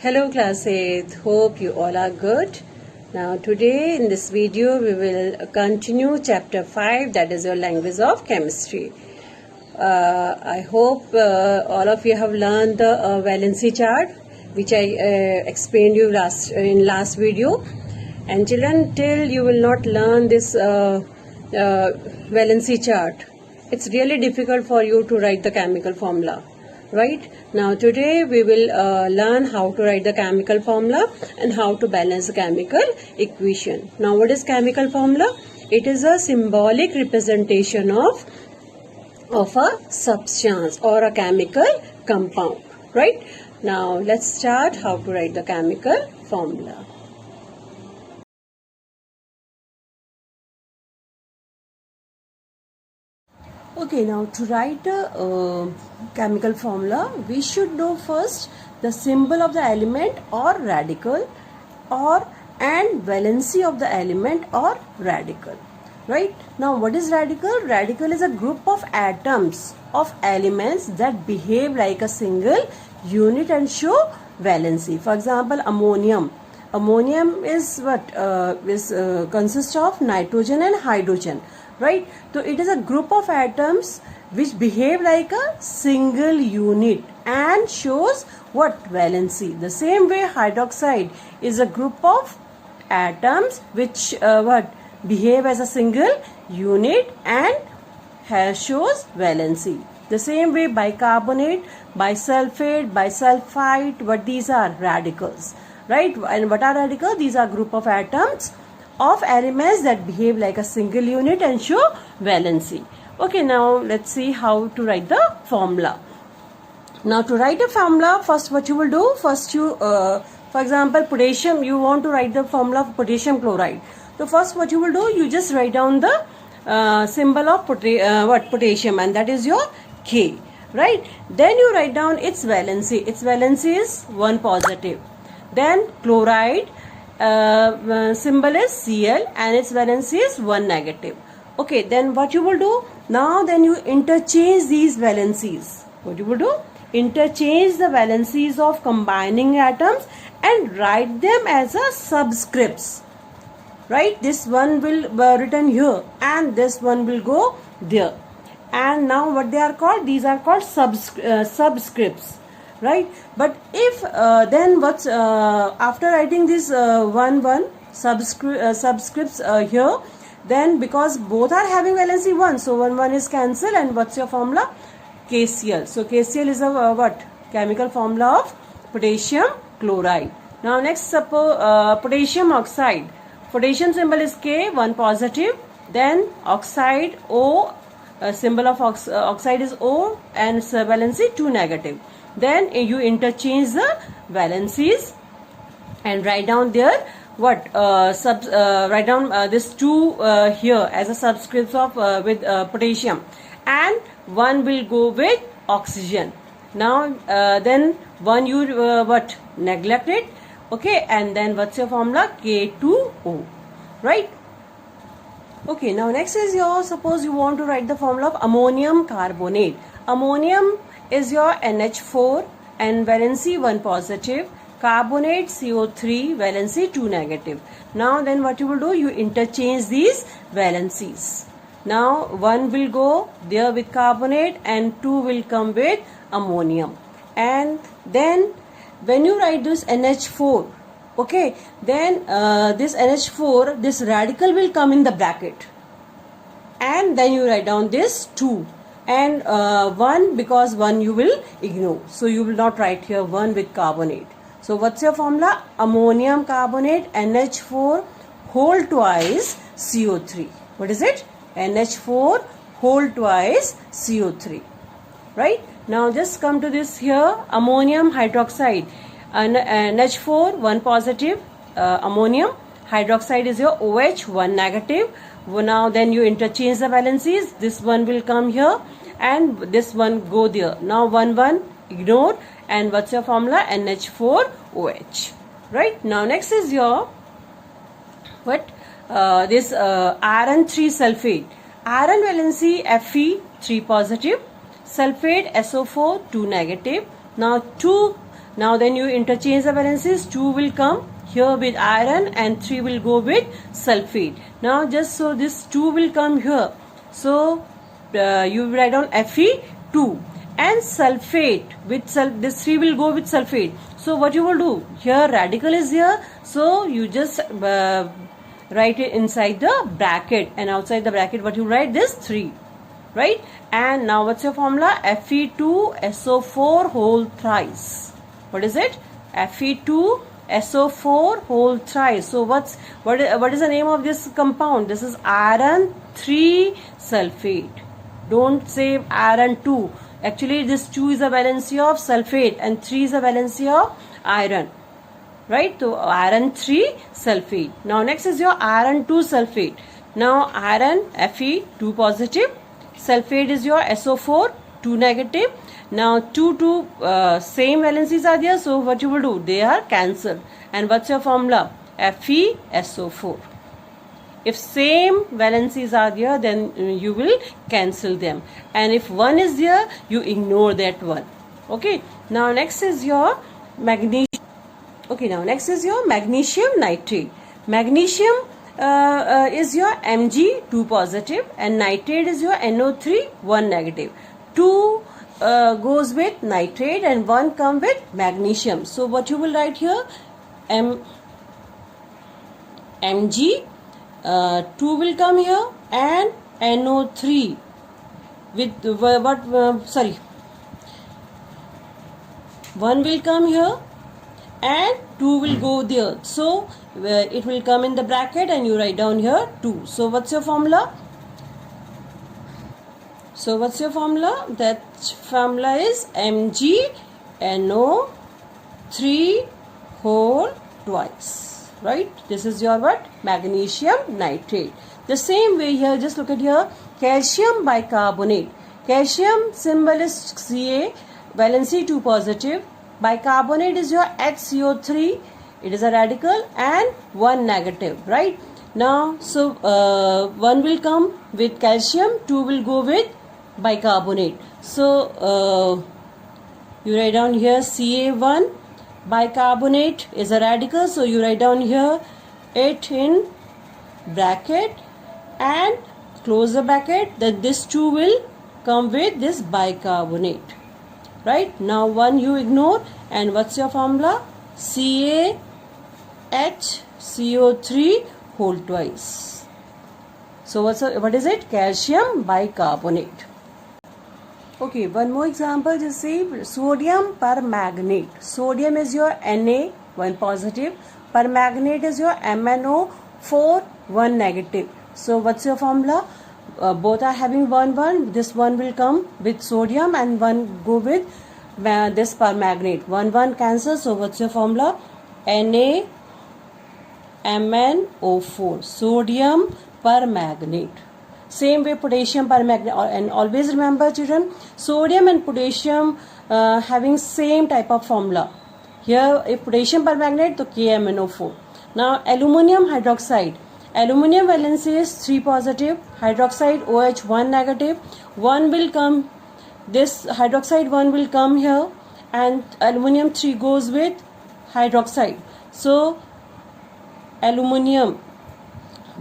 Hello class 8, hope you all are good. Now today in this video we will continue chapter 5, that is your language of chemistry. I hope all of you have learned the valency chart which I explained you in last video, and children, till you will not learn this valency chart, it's really difficult for you to write the chemical formula. Right, now today we will learn how to write the chemical formula and how to balance the chemical equation. Now what is chemical formula? It is a symbolic representation of a substance or a chemical compound. Right, now let's start how to write the chemical formula. Okay, now to write a chemical formula, we should know first the symbol of the element or radical, and valency of the element or radical. Right, now what is radical? Radical is a group of atoms of elements that behave like a single unit and show valency. For example, ammonium. Ammonium is what consists of nitrogen and hydrogen. Right, so it is a group of atoms which behave like a single unit and shows what? Valency. The same way hydroxide is a group of atoms which behave as a single unit and shows valency. The same way bicarbonate, bisulfate, bisulfite, what these are? Radicals. Right, and what are radicals? These are group of atoms of elements that behave like a single unit and show valency. Okay, now let's see how to write the formula. Now to write a formula, first what you will do? First you, for example, potassium, you want to write the formula of potassium chloride. So first what you will do? You just write down the symbol of potassium, and that is your K. Right, then you write down its valency. Its valency is 1 positive. Then chloride, symbol is Cl and its valency is 1 negative. Okay, then what you will do? Now then you interchange these valencies. What you will do? Interchange the valencies of combining atoms and write them as a subscripts. Right, this one will be written here and this one will go there. And now what they are called? These are called subscripts. Right, but if then what's after writing this subscripts here, then because both are having valency 1, so 1 is cancelled, and what's your formula? KCl. So KCl is a chemical formula of potassium chloride. Now next, suppose potassium oxide. Potassium symbol is K, 1 positive. Then oxide, O, symbol of oxide is O and valency 2 negative. Then you interchange the valencies and write down there write down this 2 here as a subscript of with potassium, and 1 will go with oxygen. Now then 1 you neglect it. Okay, and then what's your formula? K2O. Right. Okay, now next is your, suppose you want to write the formula of ammonium carbonate. Ammonium is your NH4 and valency 1 positive. Carbonate CO3, valency 2 negative. Now then what you will do? You interchange these valencies. Now 1 will go there with carbonate and 2 will come with ammonium. And then when you write this NH4, okay, then this NH4, this radical will come in the bracket. And then you write down this 2. And 1, because 1 you will ignore. So you will not write here 1 with carbonate. So what's your formula? Ammonium carbonate NH4 whole twice CO3. What is it? NH4 whole twice CO3. Right? Now just come to this here. Ammonium hydroxide. NH4 1 positive. Ammonium hydroxide is your OH 1 negative. Now then you interchange the valencies. This one will come here and this one go there. Now 1 ignore, and what's your formula? NH4OH. Right, now next is your this iron 3 sulfate. Iron valency Fe 3 positive, sulfate SO4 2 negative. Now 2 Now then you interchange the valencies. 2 will come here with iron and 3 will go with sulfate. Now just so this 2 will come here. So you write down Fe2 and sulfate with this 3 will go with sulfate. So what you will do? Here radical is here. So you just write it inside the bracket, and outside the bracket what you write? This 3. Right? And now what's your formula? Fe2SO4 whole thrice. What is it? Fe2SO4 whole thrice. So what is the name of this compound? This is iron 3 sulfate. Don't say iron 2. Actually this 2 is a valency of sulfate and 3 is a valency of iron. Right? So iron 3 sulfate. Now next is your iron 2 sulfate. Now iron Fe2 positive. Sulfate is your SO4 2 negative. Now 2 same valencies are there, so what you will do? They are cancelled. And what's your formula? FeSO4. If same valencies are there, then you will cancel them. And if one is there, you ignore that one. Okay. Now next is your magnesium. Okay. Now next is your magnesium nitrate. Magnesium is your Mg2 positive and nitrate is your NO3 1 negative. 2 goes with nitrate and 1 come with magnesium. So what you will write here? Mg 2 will come here and NO3 with what? 1 will come here and 2 will go there. So it will come in the bracket and you write down here 2. So what's your formula? That formula is MgNO3 whole twice. Right? This is your what? Magnesium nitrate. The same way here, just look at here. Calcium bicarbonate. Calcium symbol is Ca, valency 2 positive. Bicarbonate is your HCO3. It is a radical and 1 negative. Right? Now, so 1 will come with calcium, 2 will go with bicarbonate. So you write down here Ca1. Bicarbonate is a radical, so you write down here it in bracket and close the bracket. That this 2 will come with this bicarbonate. Right? Now 1 you ignore, and what's your formula? CaHCO3 whole twice. So what is it? Calcium bicarbonate. Okay, one more example. Just say sodium permanganate. Sodium is your Na 1 positive. Permanganate is your MnO4 1 negative. So what's your formula? Both are having 1 1. This 1 will come with sodium and 1 go with this permanganate. 1 1 cancel. So what's your formula? NaMnO4. Sodium permanganate. Same way potassium permanganate. And always remember children, sodium and potassium having same type of formula. Here if potassium permanganate, so KMnO4. Now aluminum hydroxide. Aluminum valency is 3 positive, hydroxide OH 1 negative. 1 will come, this hydroxide 1 will come here, and aluminum 3 goes with hydroxide. So aluminum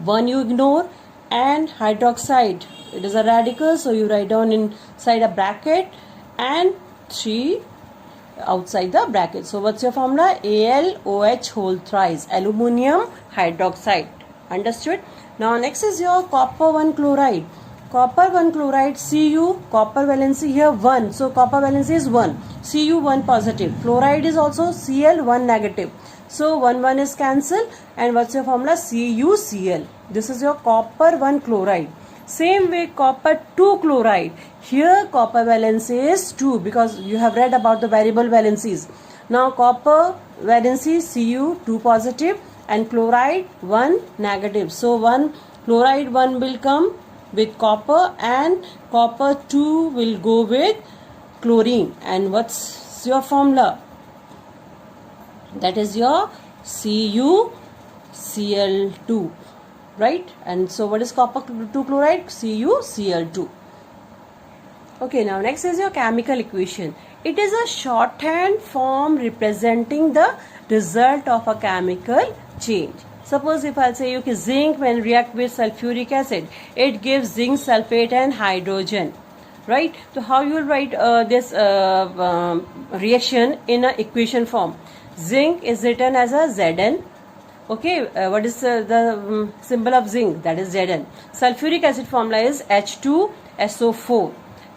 1 you ignore, and hydroxide, it is a radical, so you write down inside a bracket and 3 outside the bracket. So what's your formula? AlOH whole thrice, aluminum hydroxide. Understood? Now next is your copper 1 chloride. Copper 1 chloride, Cu, copper valency here 1. So copper valency is 1. Cu 1 positive. Chloride is also Cl 1 negative. So 1 1 is cancelled, and what's your formula? CuCl. This is your copper 1 chloride. Same way copper 2 chloride. Here copper valency is 2 because you have read about the variable valencies. Now copper valency Cu 2 positive and chloride 1 negative. So chloride 1 will come with copper and copper 2 will go with chlorine. And what's your formula? That is your CuCl2. Right? And so what is copper 2 chloride? CuCl2. Okay, now next is your chemical equation. It is a shorthand form representing the result of a chemical change. Suppose if I'll say you कि zinc when react with sulfuric acid, it gives zinc sulfate and hydrogen, right? So how you will write this reaction in a equation form? Zinc is written as a Zn. Okay, what is the symbol of zinc? That is Zn. Sulfuric acid formula is H2SO4,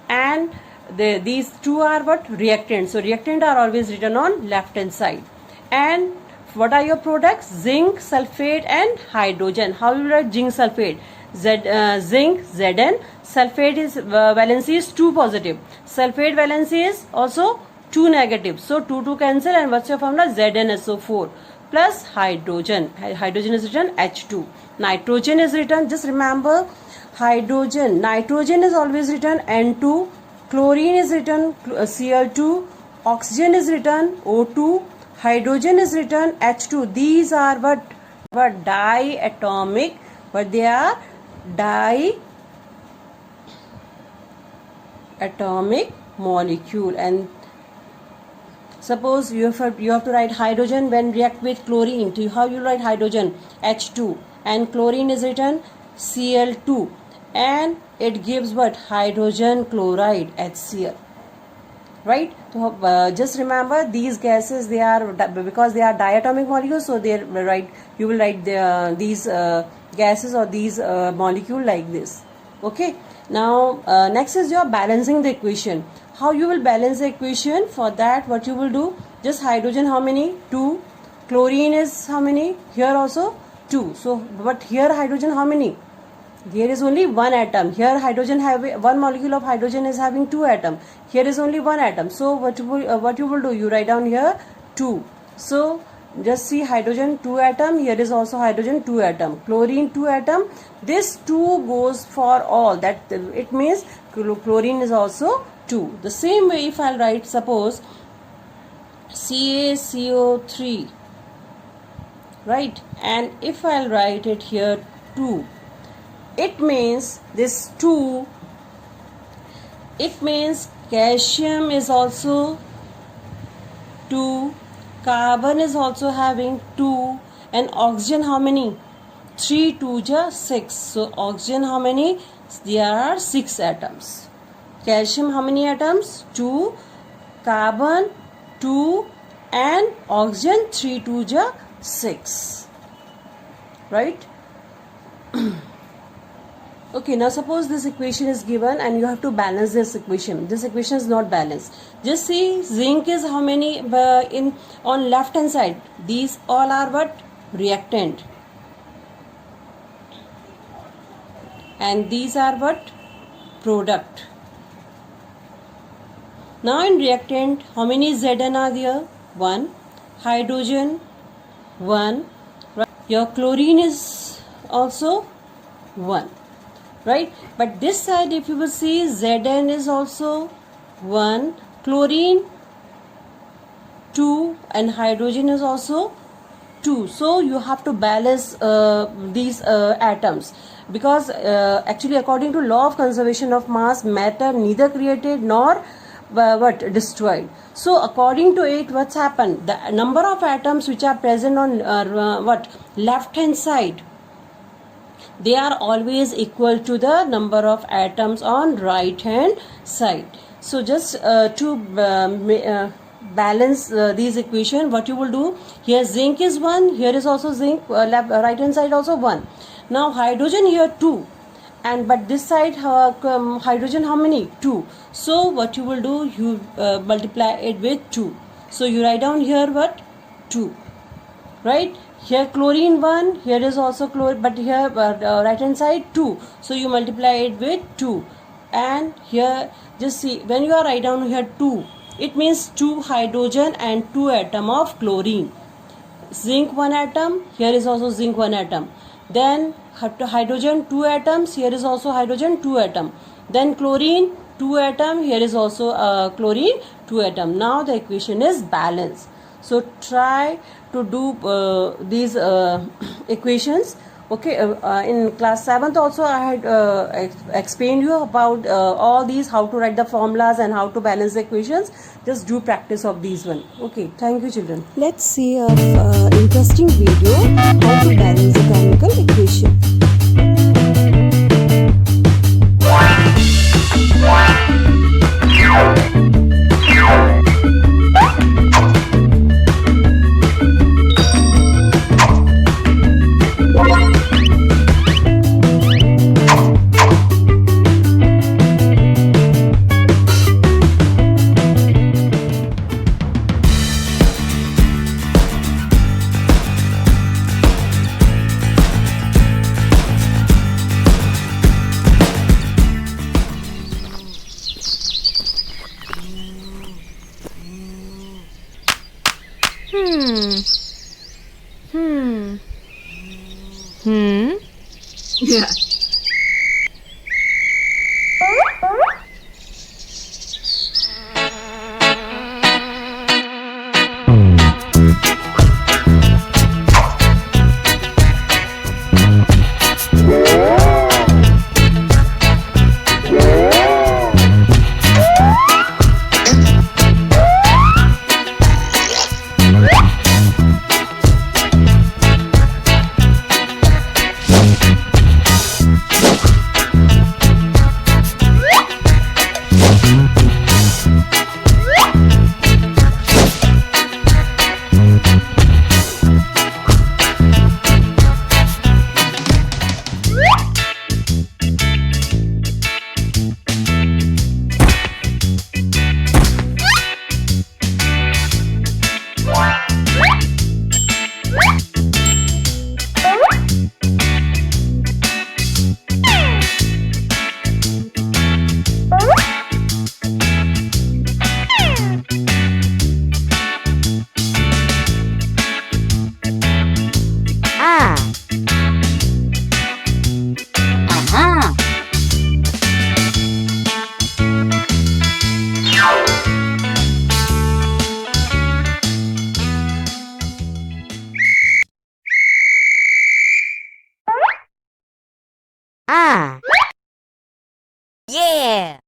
and these two are what? Reactants. So reactant are always written on left hand side. And what are your products? Zinc sulfate and hydrogen. How you write zinc sulfate? Zinc Zn. Sulfate is valency is 2 positive. Sulfate valency is also 2 negative. So 2 cancel, and what's your formula? ZnSO4 plus hydrogen. Hydrogen is written H2. Nitrogen is written, just remember hydrogen. Nitrogen is always written N2. Chlorine is written Cl2. Oxygen is written O2. Hydrogen is written H2. These are what diatomic, but they are diatomic molecule. And suppose you have to write hydrogen when react with chlorine. So how you write hydrogen? H2, and chlorine is written Cl2, and it gives what? Hydrogen chloride, HCl. Right? So just remember these gases, they are, because they are diatomic molecules, so they write, you will write these gases or these molecule like this. Okay. Now next is your balancing the equation. How you will balance the equation? For that, what you will do? Just hydrogen, how many? 2. Chlorine is how many? Here also 2. So but here hydrogen how many? Here is only 1 atom. Here hydrogen one molecule of hydrogen is having 2 atoms. Here is only 1 atom. So what you will do? You write down here 2. So just see hydrogen 2 atom. Here is also hydrogen 2 atom. Chlorine 2 atom. This 2 goes for all. That it means chlorine is also 2. The same way if I'll write, suppose CaCO3, right? And if I'll write it here 2, it means this 2, it means calcium is also 2, carbon is also having 2, and oxygen how many? 3 2 ja 6. So oxygen how many? There are 6 atoms. Calcium how many atoms? 2, carbon 2, and oxygen 3 2 ja 6. Right? Okay, now suppose this equation is given and you have to balance this equation. This equation is not balanced. Just see, zinc is how many on left hand side? These all are what? Reactant. And these are what? Product. Now in reactant, how many Zn are there? 1. Hydrogen 1. Right? Your chlorine is also 1. Right? But this side, if you will see, Zn is also 1, chlorine 2, and hydrogen is also 2. So you have to balance these atoms, because actually according to law of conservation of mass, matter neither created nor destroyed. So according to it, what's happened? The number of atoms which are present on left hand side, they are always equal to the number of atoms on right hand side. So just to balance these equation, what you will do? Here zinc is 1, here is also zinc, right hand side also 1. Now hydrogen here 2, and but this side hydrogen how many? 2. So what you will do? You multiply it with 2. So you write down here what? 2. Right? Here chlorine 1, here is also chlorine, but here right hand side 2. So you multiply it with 2. And here just see, when you are write down here 2, it means 2 hydrogen and 2 atom of chlorine. Zinc 1 atom, here is also zinc 1 atom. Then hydrogen 2 atoms, here is also hydrogen 2 atom. Then chlorine 2 atom, here is also chlorine 2 atom. Now the equation is balanced. So try to do these equations Okay, in class 7th also I had explained you about all these, how to write the formulas and how to balance the equations. Just do practice of these one. Okay, thank you children. Let's see a interesting video how to balance the chemical equation. Yeah. Yeah!